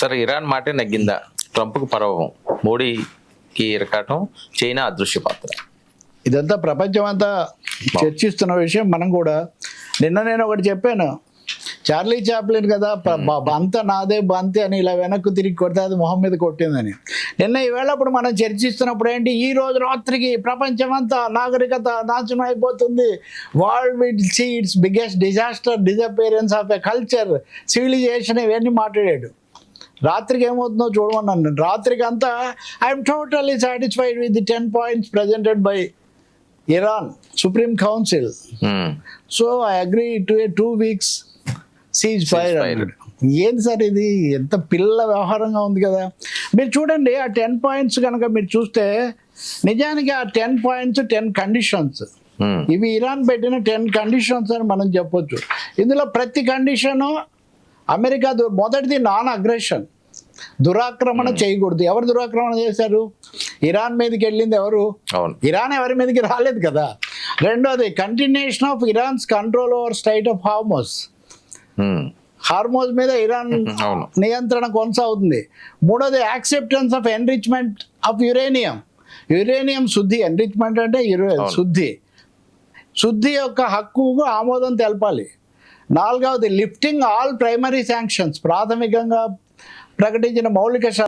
సరే, ఇరాన్ మాటే నెగ్గిందా? ట్రంప్కు పరవం, మోడీకి ఇరకాటం, చైనా అదృశ్య పాత్ర. ఇదంతా ప్రపంచం అంతా చర్చిస్తున్న విషయం. మనం కూడా నేను ఒకటి చెప్పాను, చార్లీ చాప్లిన్ కదా, బంత నాదే బంతి అని ఇలా వెనక్కు తిరిగి కొడితే అది మొహం మీద కొట్టిందని. ఈవేళ అప్పుడు మనం చర్చిస్తున్నప్పుడు ఏంటి, ఈ రోజు రాత్రికి ప్రపంచం అంతా నాగరికత నాశనం అయిపోతుంది, world will see its biggest disaster, disappearance of a culture, civilisation, ఇవన్నీ మాట్లాడాడు. రాత్రికి ఏమవుతుందో చూడమన్నాను నేను. రాత్రికి అంతా I'm totally satisfied with the 10 points presented by Iran supreme council. So I agree to a 2 weeks ceasefire. ఏంది సార్ ఇది, ఎంత పిల్ల వ్యవహారంగా ఉంది కదా. మీరు చూడండి ఆ 10 points కనుక మీరు చూస్తే, నిజానికి ఆ 10 points 10 conditions. ఇవి ఇరాన్ పెట్టిన 10 conditions అని మనం చెప్పొచ్చు. ఇందులో ప్రతి కండిషను అమెరికా మొదటిది నాన్ అగ్రెషన్, దురాక్రమణ చేయకూడదు. ఎవరు దురాక్రమణ చేశారు? ఇరాన్ మీదకి వెళ్ళింది ఎవరు? ఇరాన్ ఎవరి మీదకి రాలేదు కదా. రెండోది continuation of Iran's control over straight of Hormuz. హార్మోస్ మీద ఇరాన్ నియంత్రణ కొనసాగుతుంది. మూడోది acceptance of enrichment of uranium. Uranium శుద్ధి, ఎన్రిచ్మెంట్ అంటే శుద్ధి యొక్క హక్కుకు ఆమోదం తెలపాలి. నాలుగవది లిఫ్టింగ్ ఆల్ ప్రైమరీ శాంక్షన్స్, ప్రాథమికంగా ప్రకటించిన మౌలిక